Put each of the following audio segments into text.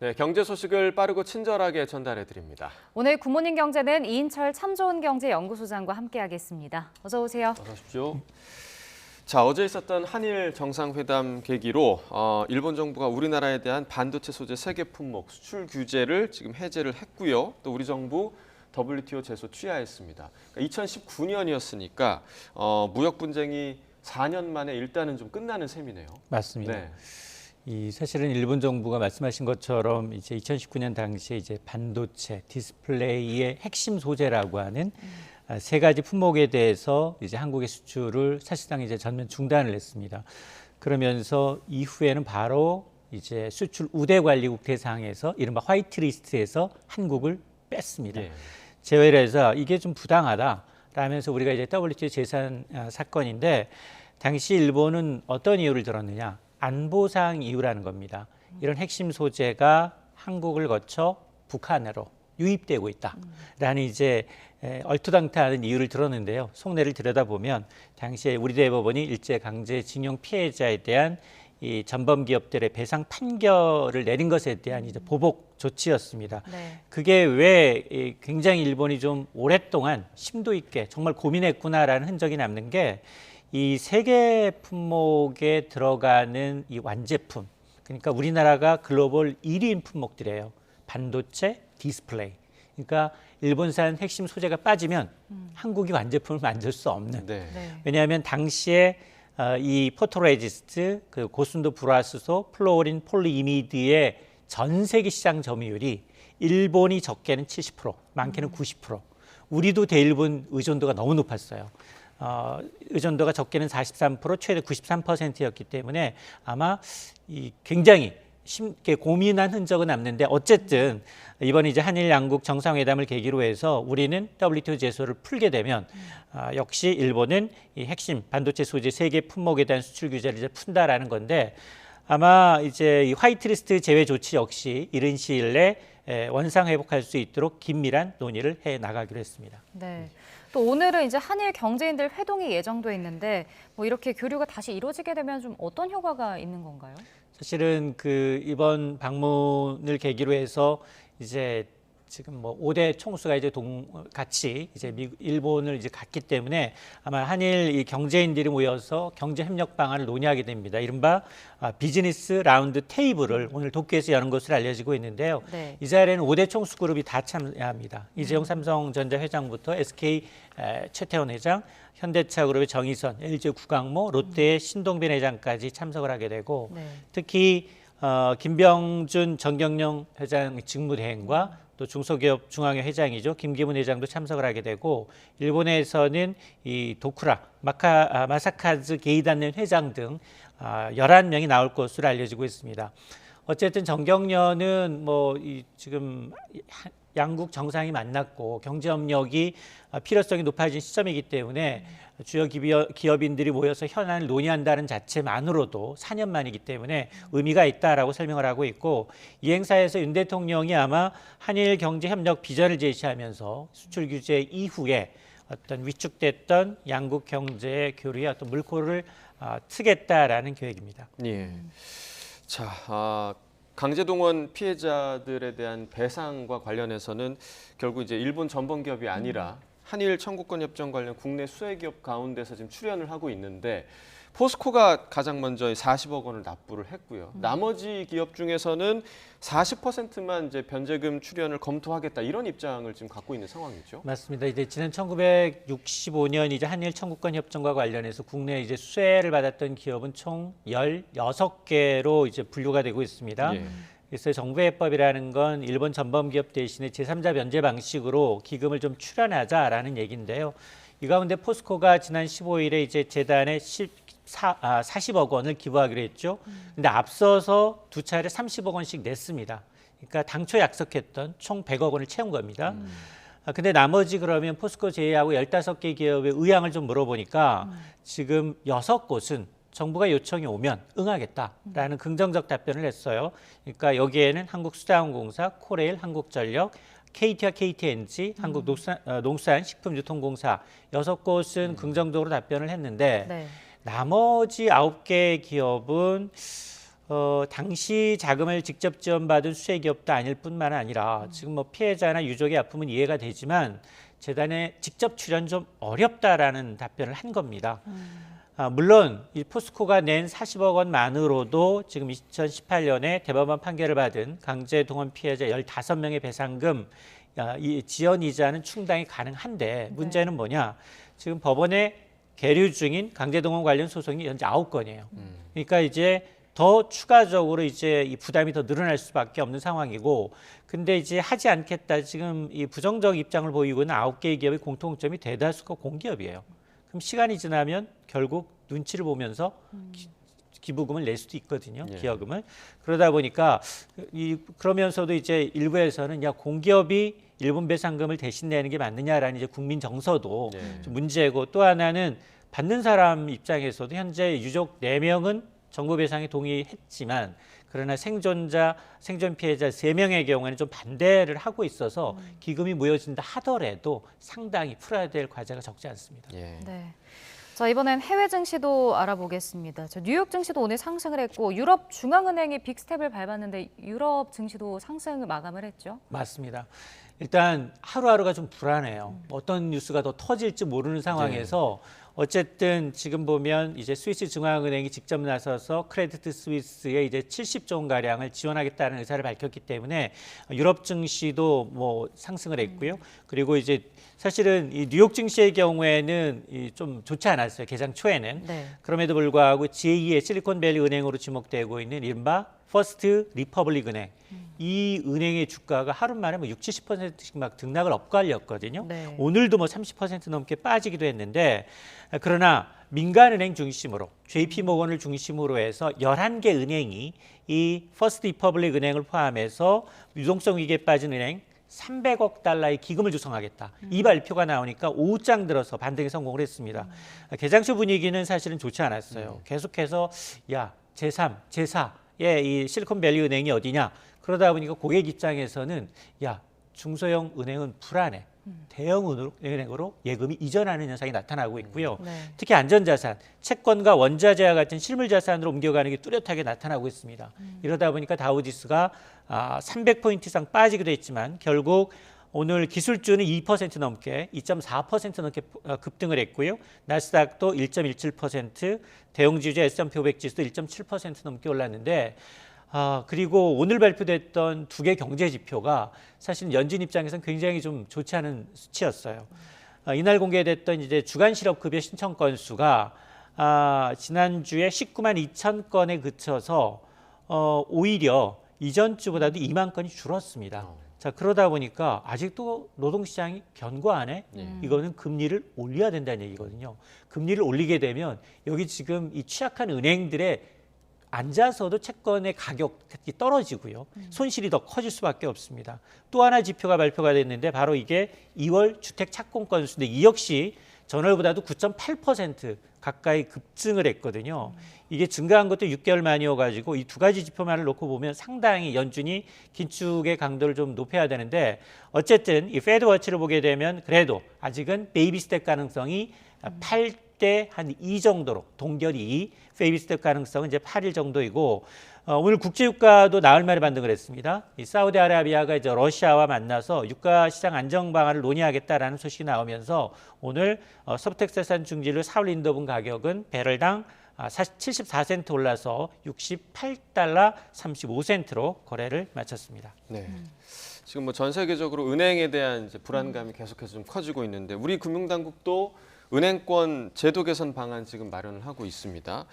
네, 경제 소식을 빠르고 친절하게 전달해 드립니다. 오늘 굿모닝 경제는 이인철 참 좋은 경제 연구소장과 함께하겠습니다. 어서 오세요. 어서 오십시오. 자, 어제 있었던 한일 정상회담 계기로 일본 정부가 우리나라에 대한 반도체 소재 세계 품목 수출 규제를 지금 해제를 했고요. 또 우리 정부 WTO 제소 취하했습니다. 그러니까 2019년이었으니까 무역 분쟁이 4년 만에 일단은 좀 끝나는 셈이네요. 맞습니다. 네. 사실은 일본 정부가 말씀하신 것처럼 이제 2019년 당시에 이제 반도체, 디스플레이의 핵심 소재라고 하는 세 가지 품목에 대해서 이제 한국의 수출을 사실상 이제 전면 중단을 했습니다. 그러면서 이후에는 바로 이제 수출 우대 관리국 대상에서 이른바 화이트리스트에서 한국을 뺐습니다. 예. 제외를 해서 이게 좀 부당하다라면서 우리가 이제 WTO 제산 사건인데 당시 일본은 어떤 이유를 들었느냐? 안보상 이유라는 겁니다. 이런 핵심 소재가 한국을 거쳐 북한으로 유입되고 있다라는 이제 얼토당토하는 이유를 들었는데요. 속내를 들여다보면 당시에 우리 대법원이 일제강제징용 피해자에 대한 이 전범 기업들의 배상 판결을 내린 것에 대한 이제 보복 조치였습니다. 네. 그게 왜 굉장히 일본이 좀 오랫동안 심도 있게 정말 고민했구나라는 흔적이 남는 게 이 세계 품목에 들어가는 이 완제품, 그러니까 우리나라가 글로벌 1위인 품목들이에요. 반도체, 디스플레이. 그러니까 일본산 핵심 소재가 빠지면 한국이 완제품을 만들 수 없는. 네. 네. 왜냐하면 당시에 이 포토레지스트, 그 고순도 불화수소, 플로어린 폴리이미드의 전 세계 시장 점유율이 일본이 적게는 70%, 많게는 90%. 우리도 대일본 의존도가 너무 높았어요. 의존도가 적게는 43%, 최대 93%였기 때문에 아마 굉장히 심게 고민한 흔적은 남는데 어쨌든 이번 이제 한일 양국 정상회담을 계기로 해서 우리는 WTO 제소를 풀게 되면 역시 일본은 이 핵심 반도체 소재 세계 품목에 대한 수출 규제를 이제 푼다라는 건데 아마 이제 이 화이트리스트 제외 조치 역시 이른 시일 내에 원상 회복할 수 있도록 긴밀한 논의를 해 나가기로 했습니다. 네. 또 오늘은 이제 한일 경제인들 회동이 예정돼 있는데 뭐 이렇게 교류가 다시 이루어지게 되면 좀 어떤 효과가 있는 건가요? 사실은 그 이번 방문을 계기로 해서 이제 지금 뭐 5대 총수가 이제 같이 이제 일본을 이제 갔기 때문에 아마 한일 이 경제인들이 모여서 경제 협력 방안을 논의하게 됩니다. 이른바 비즈니스 라운드 테이블을 오늘 도쿄에서 여는 것으로 알려지고 있는데요. 네. 이 자리에는 5대 총수 그룹이 다 참여합니다. 이재용 삼성전자 회장부터 SK 최태원 회장, 현대차 그룹의 정의선, LG 구강모, 롯데의 신동빈 회장까지 참석을 하게 되고 네. 특히 김병준 정경영 회장 직무대행과 또 중소기업 중앙회 회장이죠. 김기문 회장도 참석을 하게 되고 일본에서는 이 도쿠라, 마사카즈 게이단넨 회장 등 11명이 나올 것으로 알려지고 있습니다. 어쨌든 정경련은 지금 양국 정상이 만났고 경제협력이 필요성이 높아진 시점이기 때문에 주요 기업인들이 모여서 현안을 논의한다는 자체만으로도 4년 만이기 때문에 의미가 있다라고 설명을 하고 있고 이 행사에서 윤 대통령이 아마 한일 경제협력 비전을 제시하면서 수출 규제 이후에 어떤 위축됐던 양국 경제의 교류에 어떤 물꼬를 트겠다라는 계획입니다. 예. 자, 강제동원 피해자들에 대한 배상과 관련해서는 결국 이제 일본 전범 기업이 아니라 한일 청구권 협정 관련 국내 수혜 기업 가운데서 지금 출연을 하고 있는데 포스코가 가장 먼저 40억 원을 납부를 했고요. 나머지 기업 중에서는 40%만 이제 변제금 출연을 검토하겠다 이런 입장을 지금 갖고 있는 상황이죠. 맞습니다. 이제 지난 1965년 이제 한일 청구권 협정과 관련해서 국내 이제 수혜를 받았던 기업은 총 16개로 이제 분류가 되고 있습니다. 예. 그래서 정부해법이라는 건 일본 전범 기업 대신에 제3자 변제 방식으로 기금을 좀 출연하자라는 얘기인데요. 이 가운데 포스코가 지난 15일에 이제 재단에 40억 원을 기부하기로 했죠. 근데 앞서서 두 차례 30억 원씩 냈습니다. 그러니까 당초 약속했던 총 100억 원을 채운 겁니다. 근데 나머지 그러면 포스코 제외하고 15개 기업의 의향을 좀 물어보니까 지금 6곳은 정부가 요청이 오면 응하겠다라는 긍정적 답변을 했어요. 그러니까 여기에는 한국수자원공사, 코레일, 한국전력, KT와 KTNG, 한국농수산식품유통공사 6곳은 긍정적으로 답변을 했는데 네. 나머지 9개 기업은 당시 자금을 직접 지원받은 수혜기업도 아닐 뿐만 아니라 지금 뭐 피해자나 유족의 아픔은 이해가 되지만 재단에 직접 출연 좀 어렵다라는 답변을 한 겁니다. 물론 이 포스코가 낸 40억 원만으로도 지금 2018년에 대법원 판결을 받은 강제동원 피해자 15명의 배상금 이 지연 이자는 충당이 가능한데 문제는 뭐냐? 지금 법원에 계류 중인 강제동원 관련 소송이 현재 9건이에요. 그러니까 이제 더 추가적으로 이제 이 부담이 더 늘어날 수밖에 없는 상황이고, 근데 이제 하지 않겠다 지금 이 부정적 입장을 보이고 있는 9개의 기업의 공통점이 대다수가 공기업이에요. 그럼 시간이 지나면 결국 눈치를 보면서 기부금을 낼 수도 있거든요. 예. 기여금을. 그러다 보니까 그러면서도 이제 일부에서는 야 공기업이 일분 배상금을 대신 내는 게 맞느냐라는 이제 국민 정서도 예. 좀 문제고, 또 하나는 받는 사람 입장에서도 현재 유족 4명은 정부 배상에 동의했지만 그러나 생존 피해자 3명의 경우에는 좀 반대를 하고 있어서 기금이 모여진다 하더라도 상당히 풀어야 될 과제가 적지 않습니다. 예. 네. 자, 이번엔 해외 증시도 알아보겠습니다. 뉴욕 증시도 오늘 상승을 했고 유럽 중앙은행이 빅스텝을 밟았는데 유럽 증시도 상승을 마감을 했죠. 맞습니다. 일단 하루하루가 좀 불안해요. 어떤 뉴스가 더 터질지 모르는 상황에서 어쨌든 지금 보면 이제 스위스 중앙은행이 직접 나서서 크레디트 스위스에 이제 70조 원 가량을 지원하겠다는 의사를 밝혔기 때문에 유럽 증시도 뭐 상승을 했고요. 그리고 이제 사실은 이 뉴욕 증시의 경우에는 좀 좋지 않았어요. 개장 초에는. 네. 그럼에도 불구하고 제2의 실리콘밸리 은행으로 지목되고 있는 이른바 퍼스트 리퍼블릭 은행. 이 은행의 주가가 하루 만에 뭐 60, 70%씩 막 등락을 엇갈렸거든요. 네. 오늘도 뭐 30% 넘게 빠지기도 했는데, 그러나 민간은행 중심으로 JP모건을 중심으로 해서 11개 은행이 이 퍼스트 리퍼블릭 은행을 포함해서 유동성 위기에 빠진 은행 300억 달러의 기금을 조성하겠다. 이 발표가 나오니까 오후장 들어서 반등에 성공을 했습니다. 개장초 분위기는 사실은 좋지 않았어요. 계속해서 야 제3, 제4의 이 실리콘밸리 은행이 어디냐. 그러다 보니까 고객 입장에서는 야 중소형 은행은 불안해. 대형 은행으로 예금이 이전하는 현상이 나타나고 있고요. 네. 특히 안전자산, 채권과 원자재와 같은 실물자산으로 옮겨가는 게 뚜렷하게 나타나고 있습니다. 이러다 보니까 다우지수가 300포인트 이상 빠지기도 했지만 결국 오늘 기술주는 2% 넘게 2.4% 넘게 급등을 했고요. 나스닥도 1.17%, 대형지주 S&P 500 지수도 1.7% 넘게 올랐는데 그리고 오늘 발표됐던 2개 경제 지표가 사실 연준 입장에서는 굉장히 좀 좋지 않은 수치였어요. 이날 공개됐던 이제 주간 실업급여 신청 건수가 지난주에 19만 2천 건에 그쳐서 오히려 이전 주보다도 2만 건이 줄었습니다. 자, 그러다 보니까 아직도 노동시장이 견고하네. 이거는 금리를 올려야 된다는 얘기거든요. 금리를 올리게 되면 여기 지금 이 취약한 은행들의 앉아서도 채권의 가격이 떨어지고요. 손실이 더 커질 수밖에 없습니다. 또 하나 지표가 발표가 됐는데 바로 이게 2월 주택 착공 건수인데 이 역시 전월보다도 9.8% 가까이 급증을 했거든요. 이게 증가한 것도 6개월 만이어가지고 이 두 가지 지표만을 놓고 보면 상당히 연준이 긴축의 강도를 좀 높여야 되는데 어쨌든 이 패드워치를 보게 되면 그래도 아직은 베이비 스텝 가능성이 8대 한 2 정도로 동결이 2, 베이비 스텝 가능성은 이제 8일 정도이고 오늘 국제유가도 나흘 만에 반등을 했습니다. 이 사우디아라비아가 이제 러시아와 만나서 유가 시장 안정 방안을 논의하겠다라는 소식이 나오면서 오늘 서브텍사스 중진류 사울 인더분 가격은 배럴당 74센트 올라서 68달러 35센트로 거래를 마쳤습니다. 네. 지금 뭐 전 세계적으로 은행에 대한 이제 불안감이 계속해서 좀 커지고 있는데 우리 금융당국도 은행권 제도 개선 방안 지금 마련을 하고 있습니다.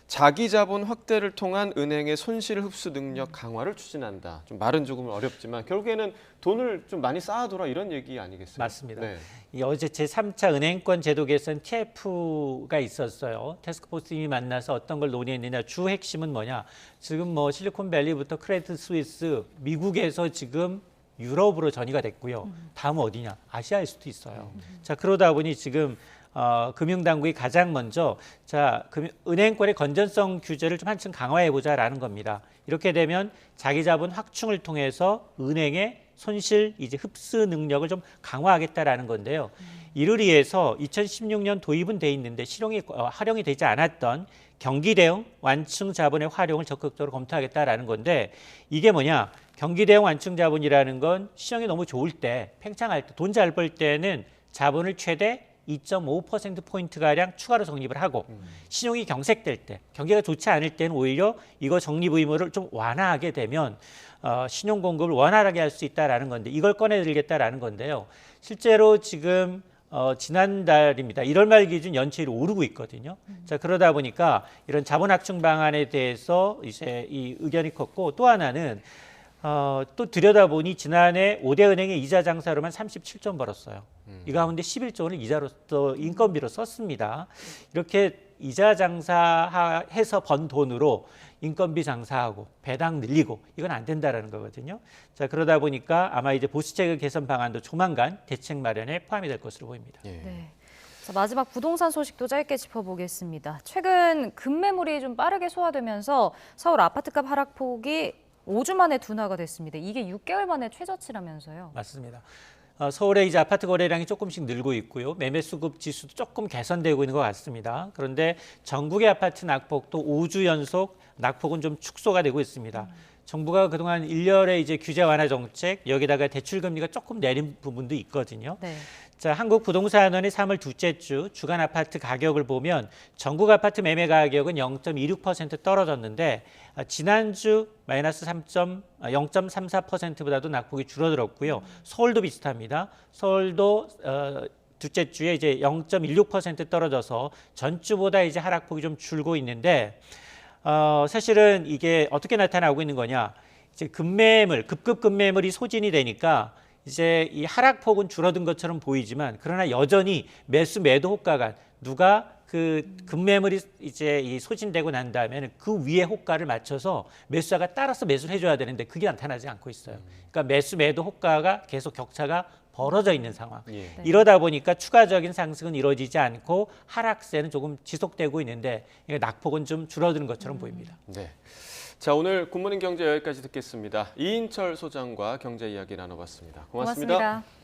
자기 자본 확대를 통한 은행의 손실 흡수 능력 강화를 추진한다. 좀 말은 조금 어렵지만 결국에는 돈을 좀 많이 쌓아둬라 이런 얘기 아니겠어요? 맞습니다. 네. 이 어제 제3차 은행권 제도 개선 TF가 있었어요. 태스크포스팀이 만나서 어떤 걸 논의했느냐. 주 핵심은 뭐냐. 지금 뭐 실리콘밸리부터 크레디트 스위스, 미국에서 지금 유럽으로 전이가 됐고요. 다음은 어디냐? 아시아일 수도 있어요. 자, 그러다 보니 지금 금융당국이 가장 먼저 은행권의 건전성 규제를 좀 한층 강화해보자라는 겁니다. 이렇게 되면 자기 자본 확충을 통해서 은행의 손실 이제 흡수 능력을 좀 강화하겠다라는 건데요. 이를 위해서 2016년 도입은 돼 있는데 활용이 되지 않았던 경기 대응 완충 자본의 활용을 적극적으로 검토하겠다라는 건데 이게 뭐냐? 경기 대응 완충 자본이라는 건 시장이 너무 좋을 때, 팽창할 때, 돈 잘 벌 때는 자본을 최대 2.5%포인트가량 추가로 적립을 하고 신용이 경색될 때, 경기가 좋지 않을 때는 오히려 이거 적립 의무를 좀 완화하게 되면 신용 공급을 원활하게 할 수 있다라는 건데 이걸 꺼내들겠다라는 건데요. 실제로 지금 지난달입니다. 1월 말 기준 연체율이 오르고 있거든요. 자, 그러다 보니까 이런 자본 확충 방안에 대해서 이제 이 의견이 컸고 또 하나는 또 들여다보니 지난해 5대 은행의 이자 장사로만 37조 원 벌었어요. 이 가운데 11조 원을 이자로서 인건비로 썼습니다. 이렇게 이자 장사해서 번 돈으로 인건비 장사하고 배당 늘리고 이건 안 된다라는 거거든요. 자, 그러다 보니까 아마 이제 보수채금 개선 방안도 조만간 대책 마련에 포함이 될 것으로 보입니다. 예. 네. 자, 마지막 부동산 소식도 짧게 짚어보겠습니다. 최근 급매물이 좀 빠르게 소화되면서 서울 아파트값 하락폭이 5주 만에 둔화가 됐습니다. 이게 6개월 만에 최저치라면서요. 맞습니다. 서울의 이제 아파트 거래량이 조금씩 늘고 있고요. 매매 수급 지수도 조금 개선되고 있는 것 같습니다. 그런데 전국의 아파트 낙폭도 5주 연속 낙폭은 좀 축소가 되고 있습니다. 정부가 그동안 일련의 이제 규제 완화 정책, 여기다가 대출 금리가 조금 내린 부분도 있거든요. 네. 자, 한국부동산원의 3월 둘째 주 주간 아파트 가격을 보면 전국 아파트 매매 가격은 0.26% 떨어졌는데 지난주 마이너스 0.34%보다도 낙폭이 줄어들었고요. 서울도 비슷합니다. 서울도 둘째 주에 이제 0.16% 떨어져서 전주보다 이제 하락폭이 좀 줄고 있는데 사실은 이게 어떻게 나타나고 있는 거냐? 이제 급매물, 급급 급매물이 소진이 되니까 이제 이 하락폭은 줄어든 것처럼 보이지만 그러나 여전히 매수 매도 호가가 누가 그 급매물이 이제 이 소진되고 난 다음에는 그 위에 호가를 맞춰서 매수자가 따라서 매수를 해줘야 되는데 그게 나타나지 않고 있어요. 그러니까 매수 매도 호가가 계속 격차가 벌어져 있는 상황. 예. 네. 이러다 보니까 추가적인 상승은 이루어지지 않고 하락세는 조금 지속되고 있는데 낙폭은 좀 줄어드는 것처럼 보입니다. 네. 자, 오늘 굿모닝 경제 여기까지 듣겠습니다. 이인철 소장과 경제 이야기 나눠봤습니다. 고맙습니다. 고맙습니다.